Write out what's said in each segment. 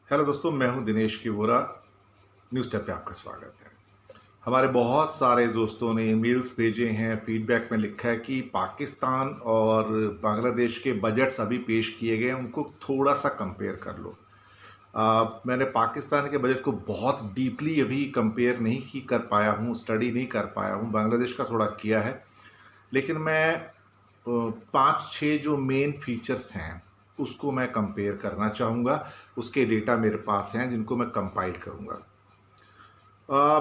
Hello दोस्तों, मैं हूं दिनेश की वोरा। न्यूज़ टैब पे आपका स्वागत है। हमारे बहुत सारे दोस्तों ने ईमेल्स भेजे हैं, फीडबैक में लिखा है कि पाकिस्तान और बांग्लादेश के बजट्स अभी पेश किए गए हैं, उनको थोड़ा सा कंपेयर कर लो। मैंने पाकिस्तान के बजट को बहुत डीपली अभी कंपेयर नहीं की कर पाया हूँ, स्टडी नहीं कर पाया हूँ। बांग्लादेश का थोड़ा किया है, लेकिन मैं 5-6 जो मेन फीचर्स हैं उसको मैं कंपेयर करना चाहूँगा। उसके डेटा मेरे पास हैं जिनको मैं कंपाइल करूँगा।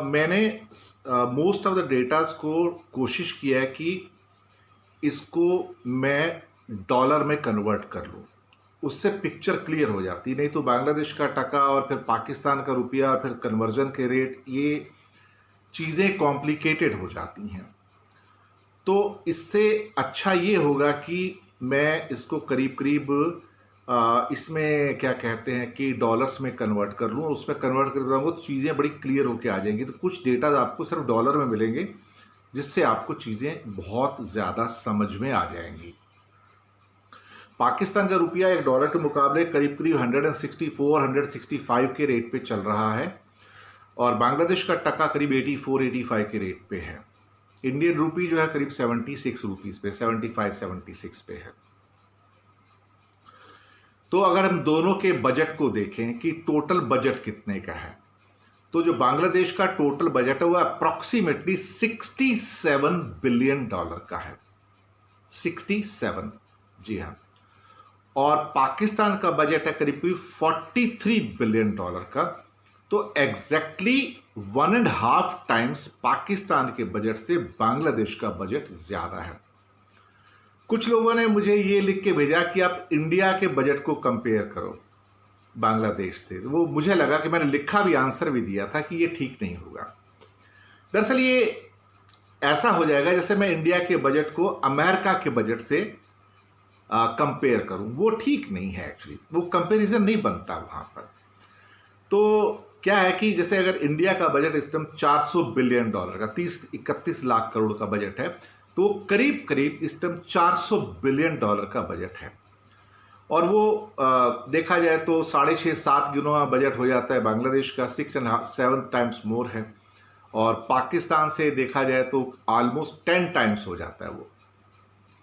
मैंने मोस्ट ऑफ द डेटास को कोशिश किया है कि इसको मैं डॉलर में कन्वर्ट कर लूँ, उससे पिक्चर क्लियर हो जाती। नहीं तो बांग्लादेश का टका और फिर पाकिस्तान का रुपया और फिर कन्वर्जन के रेट, ये चीज़ें कॉम्प्लिकेटेड हो जाती हैं। तो इससे अच्छा ये होगा कि मैं इसको करीब करीब इसमें क्या कहते हैं कि डॉलर्स में कन्वर्ट कर लूँ। उसमें कन्वर्ट कर दूँगा तो चीज़ें बड़ी क्लियर होके आ जाएंगी। तो कुछ डेटा आपको सिर्फ डॉलर में मिलेंगे, जिससे आपको चीज़ें बहुत ज़्यादा समझ में आ जाएंगी। पाकिस्तान का रुपया एक डॉलर के मुकाबले करीब करीब 164-165 के रेट पे चल रहा है, और बांग्लादेश का टका करीब 84-85 के रेट पे है। इंडियन रूपी जो है करीब 76 रुपीज़ पे, 75-76 पे है। तो अगर हम दोनों के बजट को देखें कि टोटल बजट कितने का है, तो जो बांग्लादेश का टोटल बजट है वो अप्रॉक्सीमेटली 67 बिलियन डॉलर का है। 67, जी हाँ। और पाकिस्तान का बजट है करीब 43 बिलियन डॉलर का। तो एग्जैक्टली 1.5 टाइम्स पाकिस्तान के बजट से बांग्लादेश का बजट ज्यादा है। कुछ लोगों ने मुझे ये लिख के भेजा कि आप इंडिया के बजट को कंपेयर करो बांग्लादेश से। वो मुझे लगा कि मैंने लिखा भी, आंसर भी दिया था कि ये ठीक नहीं होगा। दरअसल ये ऐसा हो जाएगा जैसे मैं इंडिया के बजट को अमेरिका के बजट से कंपेयर करूं। वो ठीक नहीं है एक्चुअली, वो कंपैरिजन नहीं बनता वहां पर। तो क्या है कि जैसे अगर इंडिया का बजट इस टाइम 400 बिलियन डॉलर का, 30-31 लाख करोड़ का बजट है, तो करीब करीब इस टाइम 400 बिलियन डॉलर का बजट है। और वो देखा जाए तो 6.5-7 गुना बजट हो जाता है बांग्लादेश का, 6.5-7 टाइम्स मोर है। और पाकिस्तान से देखा जाए तो ऑलमोस्ट 10 टाइम्स हो जाता है वो।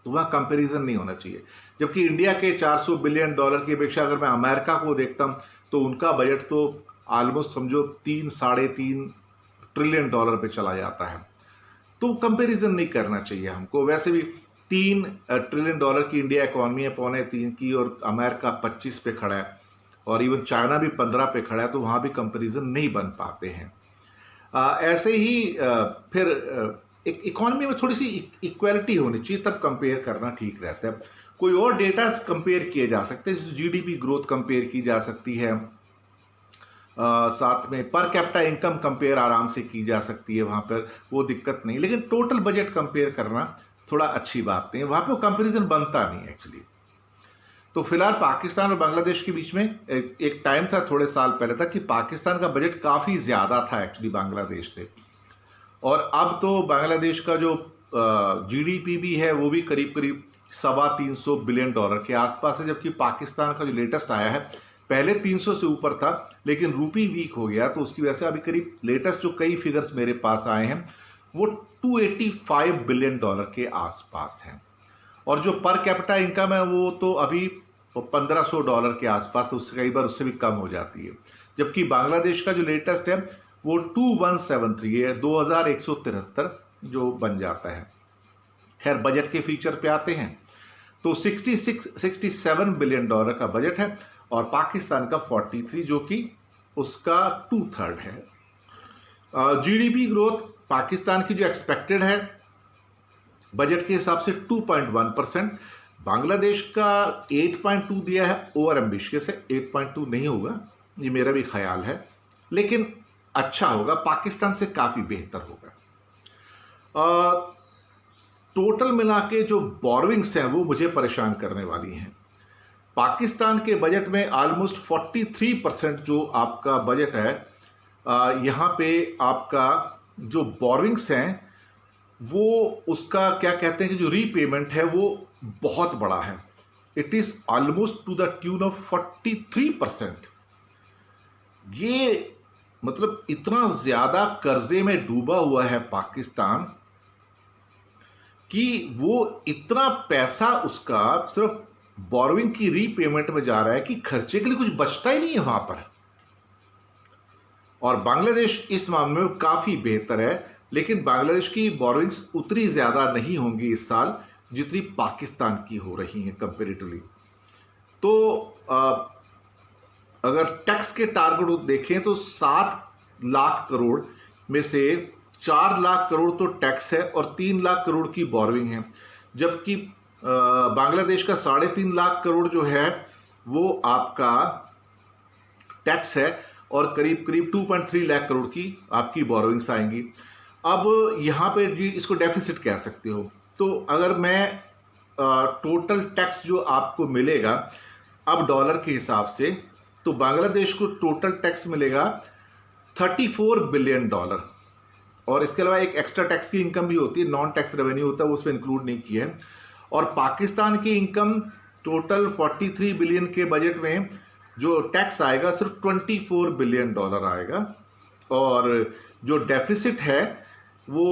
तो वहाँ कंपैरिजन नहीं होना चाहिए। जबकि इंडिया के 400 बिलियन डॉलर की अपेक्षा अगर मैं अमेरिका को देखता हूँ तो उनका बजट तो ऑलमोस्ट समझो 3-3.5 ट्रिलियन डॉलर पे चला जाता है। तो कंपैरिजन नहीं करना चाहिए हमको। वैसे भी 3 ट्रिलियन डॉलर की इंडिया इकॉनमी है, 2.25 की, और अमेरिका 25 पे खड़ा है, और इवन चाइना भी 15 पे खड़ा है। तो वहाँ भी कंपैरिजन नहीं बन पाते हैं। ऐसे ही फिर एक इकॉनमी में थोड़ी सी इक्वालिटी होनी चाहिए, तब कंपेयर करना ठीक रहता है। कोई और डेटा कंपेयर किए जा सकते हैं, जैसे जीडीपी ग्रोथ कंपेयर की जा सकती है, साथ में पर कैपिटा इनकम कंपेयर आराम से की जा सकती है, वहाँ पर वो दिक्कत नहीं। लेकिन टोटल बजट कंपेयर करना थोड़ा अच्छी बात नहीं है, वहाँ पर कंपेरिजन बनता नहीं एक्चुअली। तो फिलहाल पाकिस्तान और बांग्लादेश के बीच में एक टाइम था थोड़े साल पहले तक कि पाकिस्तान का बजट काफ़ी ज़्यादा था एक्चुअली बांग्लादेश से, और अब तो बांग्लादेश का जो जीडीपी भी है वो भी करीब करीब 325 बिलियन डॉलर के आसपास है। जबकि पाकिस्तान का जो लेटेस्ट आया है, पहले 300 से ऊपर था, लेकिन रूपी वीक हो गया, तो उसकी वजह से अभी करीब लेटेस्ट जो कई फिगर्स मेरे पास आए हैं वो 285 बिलियन डॉलर के आसपास हैं। और जो पर कैपिटा इनकम है वो तो अभी 1500 डॉलर के आसपास, उससे कई बार उससे भी कम हो जाती है। जबकि बांग्लादेश का जो लेटेस्ट है वो 2173 है, 2173 जो बन जाता है। खैर, बजट के फीचर पे आते हैं तो 67 बिलियन डॉलर का बजट है, और पाकिस्तान का 43, जो कि उसका 2/3 है। जीडीपी ग्रोथ पाकिस्तान की जो एक्सपेक्टेड है बजट के हिसाब से 2.1%, बांग्लादेश का 8.2 दिया है। ओवर एम्बिशियस है, 8.2 नहीं होगा, ये मेरा भी ख्याल है, लेकिन अच्छा होगा, पाकिस्तान से काफ़ी बेहतर होगा। टोटल मिला के जो बोरोइंग्स हैं वो मुझे परेशान करने वाली हैं। पाकिस्तान के बजट में ऑलमोस्ट 43% जो आपका बजट है, यहाँ पे आपका जो बोरोइंग्स हैं वो उसका क्या कहते हैं कि जो रीपेमेंट है वो बहुत बड़ा है। It is almost two the tune of 43%। ये मतलब इतना ज़्यादा कर्जे में डूबा हुआ है पाकिस्तान कि वो इतना पैसा उसका सिर्फ बोरोइंग की रीपेमेंट में जा रहा है कि खर्चे के लिए कुछ बचता ही नहीं है वहां पर। और बांग्लादेश इस मामले में काफ़ी बेहतर है, लेकिन बांग्लादेश की बोरोइंग्स उतनी ज़्यादा नहीं होंगी इस साल जितनी पाकिस्तान की हो रही हैं कंपेरेटिवली। तो अगर टैक्स के टारगेट देखें तो 7 लाख करोड़ में से 4 लाख करोड़ तो टैक्स है और 3 लाख करोड़ की बोरोइंग है, जबकि बांग्लादेश का 3.5 लाख करोड़ जो है वो आपका टैक्स है और करीब करीब 2.3 लाख करोड़ की आपकी बोरोइंग्स आएंगी। अब यहाँ पे जी इसको डेफिसिट कह सकते हो। तो अगर मैं टोटल टैक्स जो आपको मिलेगा अब डॉलर के हिसाब से, तो बांग्लादेश को टोटल टैक्स मिलेगा $34 बिलियन। और इसके अलावा एक एक्स्ट्रा टैक्स की इनकम भी होती है, नॉन टैक्स रेवेन्यू होता है, वो उसमें इंक्लूड नहीं किया है। और पाकिस्तान की इनकम टोटल 43 बिलियन के बजट में जो टैक्स आएगा सिर्फ $24 बिलियन आएगा। और जो डेफिसिट है वो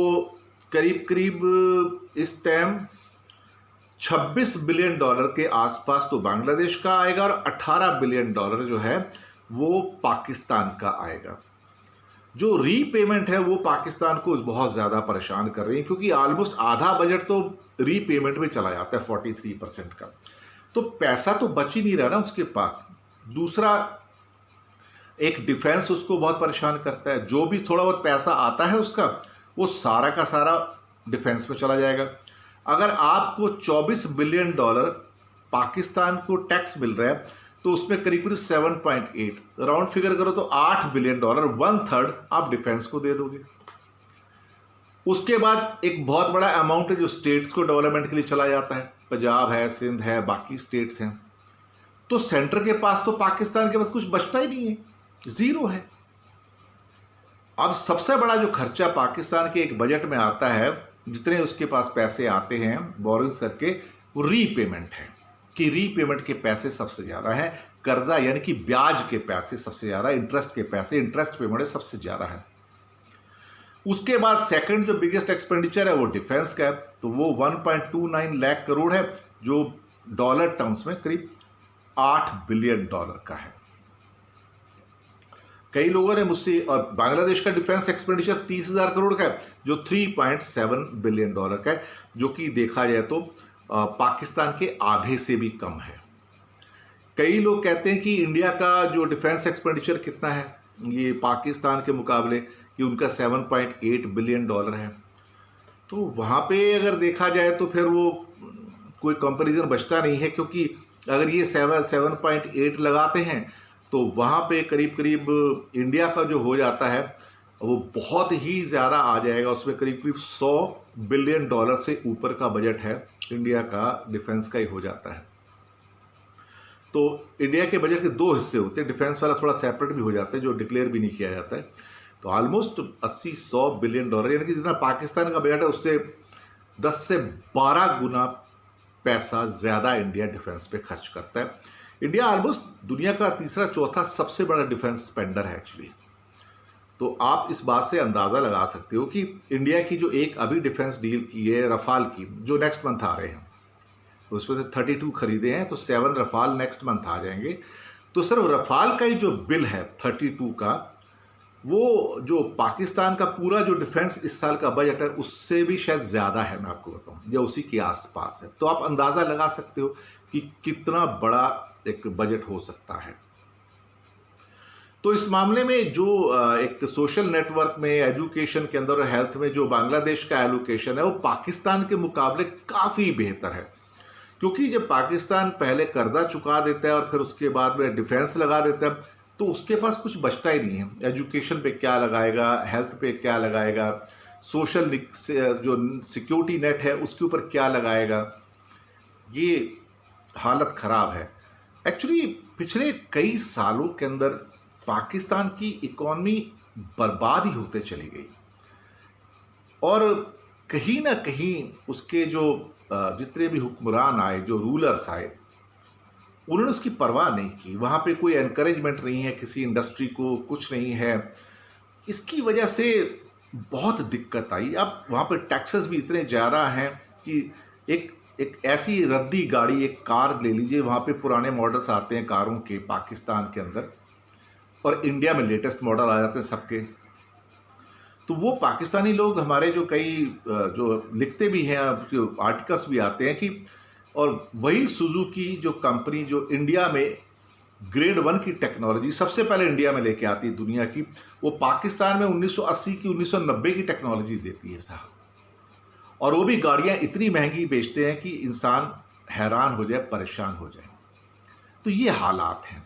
करीब करीब इस टाइम $26 बिलियन के आसपास तो बांग्लादेश का आएगा और $18 बिलियन जो है वो पाकिस्तान का आएगा। जो रीपेमेंट है वो पाकिस्तान को बहुत ज़्यादा परेशान कर रही है, क्योंकि ऑलमोस्ट आधा बजट तो रीपेमेंट में चला जाता है 43% का। तो पैसा तो बच ही नहीं रहा ना उसके पास। दूसरा, एक डिफेंस उसको बहुत परेशान करता है। जो भी थोड़ा बहुत पैसा आता है उसका, वो सारा का सारा डिफेंस में चला जाएगा। अगर आपको $24 बिलियन पाकिस्तान को टैक्स मिल रहा है तो उसमें करीब करीब 7.8 राउंड फिगर करो तो $8 बिलियन, 1/3 आप डिफेंस को दे दोगे। उसके बाद एक बहुत बड़ा अमाउंट है जो स्टेट्स को डेवलपमेंट के लिए चला जाता है, पंजाब है, सिंध है, बाकी स्टेट्स हैं। तो सेंटर के पास तो पाकिस्तान के पास कुछ बचता ही नहीं है, जीरो है। अब सबसे बड़ा जो खर्चा पाकिस्तान के एक बजट में आता है, जितने उसके पास पैसे आते हैं बोरिंग्स करके, वो रीपेमेंट है कि रीपेमेंट के पैसे सबसे ज़्यादा है। कर्जा यानी कि ब्याज के पैसे सबसे ज़्यादा, इंटरेस्ट के पैसे, इंटरेस्ट पेमेंट सबसे ज़्यादा है। उसके बाद सेकंड जो बिगेस्ट एक्सपेंडिचर है वो डिफेंस का है, तो वो 1.29 लाख करोड़ है, जो डॉलर टर्म्स में करीब $8 बिलियन का है। कई लोगों ने मुझसे, और बांग्लादेश का डिफेंस एक्सपेंडिचर 30,000 करोड़ का है, जो 3.7 बिलियन का है, जो कि देखा जाए तो पाकिस्तान के आधे से भी कम है। कई लोग कहते हैं कि इंडिया का जो डिफेंस एक्सपेंडिचर कितना है ये पाकिस्तान के मुकाबले, कि उनका 7.8 बिलियन है। तो वहाँ पे अगर देखा जाए तो फिर वो कोई कंपैरिजन बचता नहीं है, क्योंकि अगर ये 7.8 लगाते हैं तो वहाँ पे करीब करीब इंडिया का जो हो जाता है वो बहुत ही ज़्यादा आ जाएगा। उसमें करीब करीब $100 बिलियन से ऊपर का बजट है इंडिया का, डिफेंस का ही हो जाता है। तो इंडिया के बजट के 2 हिस्से होते हैं, डिफेंस वाला थोड़ा सेपरेट भी हो जाता है जो डिक्लेयर भी नहीं किया जाता है। तो ऑलमोस्ट 80-100 बिलियन यानी कि जितना पाकिस्तान का बजट है उससे 10 से 12 गुना पैसा ज़्यादा इंडिया डिफेंस पे खर्च करता है। इंडिया ऑलमोस्ट दुनिया का तीसरा चौथा सबसे बड़ा डिफेंस स्पेंडर है एक्चुअली। तो आप इस बात से अंदाज़ा लगा सकते हो कि इंडिया की जो एक अभी डिफेंस डील की है रफाल की, जो नेक्स्ट मंथ आ रहे हैं, तो उसमें से 32 खरीदे हैं, तो 7 रफाल नेक्स्ट मंथ आ जाएंगे। तो सिर्फ रफाल का ही जो बिल है 32 का, वो जो पाकिस्तान का पूरा जो डिफेंस इस साल का बजट है उससे भी शायद ज़्यादा है, मैं आपको बताऊं, या उसी के आसपास है। तो आप अंदाज़ा लगा सकते हो कि कितना बड़ा एक बजट हो सकता है। तो इस मामले में जो एक सोशल नेटवर्क में, एजुकेशन के अंदर और हेल्थ में जो बांग्लादेश का एलोकेशन है वो पाकिस्तान के मुकाबले काफ़ी बेहतर है, क्योंकि जब पाकिस्तान पहले कर्जा चुका देता है और फिर उसके बाद में डिफेंस लगा देता है तो उसके पास कुछ बचता ही नहीं है। एजुकेशन पे क्या लगाएगा, हेल्थ पे क्या लगाएगा, सोशल जो सिक्योरिटी नेट है उसके ऊपर क्या लगाएगा, ये हालत ख़राब है। एक्चुअली पिछले कई सालों के अंदर पाकिस्तान की इकॉनमी बर्बाद ही होते चली गई, और कहीं ना कहीं उसके जो जितने भी हुक्मरान आए, जो रूलर्स आए, उन्होंने उसकी परवाह नहीं की। वहाँ पे कोई एनकरेजमेंट नहीं है किसी इंडस्ट्री को, कुछ नहीं है। इसकी वजह से बहुत दिक्कत आई। अब वहाँ पे टैक्सेस भी इतने ज़्यादा हैं कि एक एक ऐसी रद्दी गाड़ी, एक कार ले लीजिए, वहाँ पे पुराने मॉडल्स आते हैं कारों के पाकिस्तान के अंदर, और इंडिया में लेटेस्ट मॉडल आ जाते हैं सबके। तो वो पाकिस्तानी लोग हमारे जो कई जो लिखते भी हैं, जो आर्टिकल्स भी आते हैं कि, और वही सुजुकी जो कंपनी जो इंडिया में ग्रेड 1 की टेक्नोलॉजी सबसे पहले इंडिया में लेके आती है दुनिया की, वो पाकिस्तान में 1980 की 1990 की टेक्नोलॉजी देती है साहब। और वो भी गाड़ियां इतनी महंगी बेचते हैं कि इंसान हैरान हो जाए, परेशान हो जाए। तो ये हालात हैं।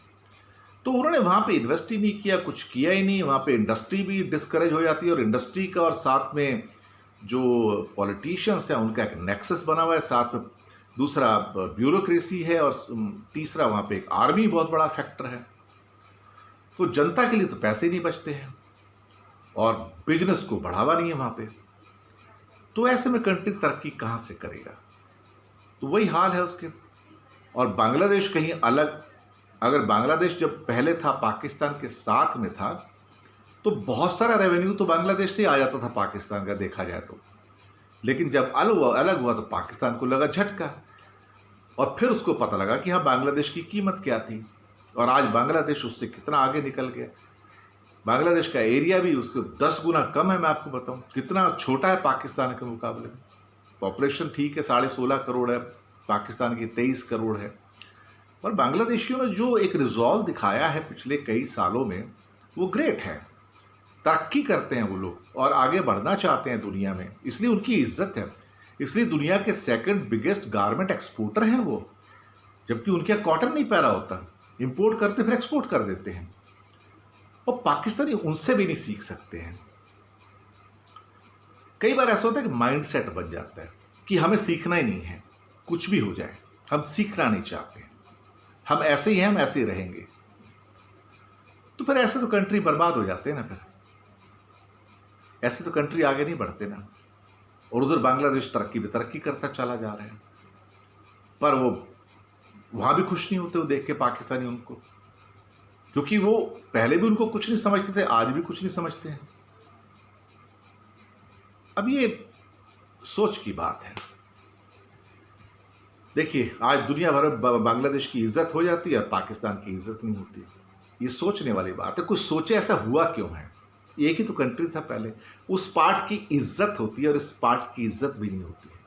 तो उन्होंने वहाँ पे इन्वेस्ट ही नहीं किया, कुछ किया ही नहीं। वहाँ पे इंडस्ट्री भी डिस्करेज हो जाती है, और इंडस्ट्री का और साथ में जो पॉलिटिशियंस हैं उनका एक नेक्सस बना हुआ है, साथ में दूसरा ब्यूरोक्रेसी है, और तीसरा वहाँ पे एक आर्मी बहुत बड़ा फैक्टर है। तो जनता के लिए तो पैसे ही नहीं बचते हैं, और बिजनेस को बढ़ावा नहीं है वहाँ पे। तो ऐसे में कंट्री तरक्की कहाँ से करेगा? तो वही हाल है उसके। और बांग्लादेश कहीं अलग। अगर बांग्लादेश जब पहले था, पाकिस्तान के साथ में था, तो बहुत सारा रेवेन्यू तो बांग्लादेश से आ जाता था पाकिस्तान का, देखा जाए तो। लेकिन जब अलग हुआ तो पाकिस्तान को लगा झटका, और फिर उसको पता लगा कि हाँ, बांग्लादेश की कीमत क्या थी। और आज बांग्लादेश उससे कितना आगे निकल गया। बांग्लादेश का एरिया भी उसके 10 गुना कम है। मैं आपको बताऊं कितना छोटा है पाकिस्तान के मुकाबले में। पॉपुलेशन ठीक है, 16.5 करोड़ है, पाकिस्तान की 23 करोड़ है। और बांग्लादेशियों ने जो एक रिजॉल्व दिखाया है पिछले कई सालों में, वो ग्रेट है। तरक्की करते हैं वो लोग और आगे बढ़ना चाहते हैं दुनिया में, इसलिए उनकी इज्जत है। इसलिए दुनिया के सेकंड बिगेस्ट गारमेंट एक्सपोर्टर हैं वो, जबकि उनके यहाँ कॉटन नहीं पैदा होता, इंपोर्ट करते फिर एक्सपोर्ट कर देते हैं। और पाकिस्तानी उनसे भी नहीं सीख सकते हैं। कई बार ऐसा होता है कि माइंड सेट बन जाता है कि हमें सीखना ही नहीं है, कुछ भी हो जाए, हम सीखना नहीं चाहते, हम ऐसे ही हैं, हम ऐसे ही रहेंगे। तो फिर ऐसे तो कंट्री बर्बाद हो जाते हैं ना, फिर ऐसे तो कंट्री आगे नहीं बढ़ते ना। और उधर बांग्लादेश तरक्की पे तरक्की करता चला जा रहा है, पर वो वहां भी खुश नहीं होते वो देख के पाकिस्तानी उनको, क्योंकि वो पहले भी उनको कुछ नहीं समझते थे, आज भी कुछ नहीं समझते हैं। अब ये सोच की बात है। देखिए, आज दुनिया भर में बांग्लादेश की इज्जत हो जाती है और पाकिस्तान की इज्जत नहीं होती। ये सोचने वाली बात है। कुछ सोचे ऐसा हुआ क्यों है? एक ही तो कंट्री था पहले, उस पार्ट की इज्जत होती है और इस पार्ट की इज्जत भी नहीं होती है।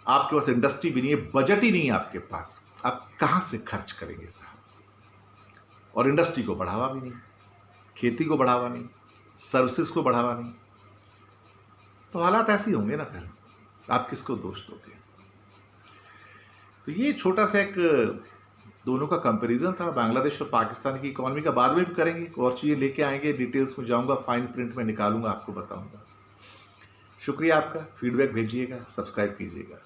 आपके पास इंडस्ट्री भी नहीं है, बजट ही नहीं है आपके पास, आप कहां से खर्च करेंगे साहब? और इंडस्ट्री को बढ़ावा भी नहीं, खेती को बढ़ावा नहीं, सर्विसेज को बढ़ावा नहीं। तो हालात ऐसे ही होंगे ना, फिर आप किसको दोष दोगे? तो ये छोटा सा एक दोनों का कंपैरिजन था, बांग्लादेश और पाकिस्तान की इकोनॉमी का। बाद में भी करेंगे, और चीज़ें लेके आएंगे, डिटेल्स में जाऊंगा, फाइन प्रिंट में निकालूंगा, आपको बताऊंगा। शुक्रिया आपका, फीडबैक भेजिएगा, सब्सक्राइब कीजिएगा।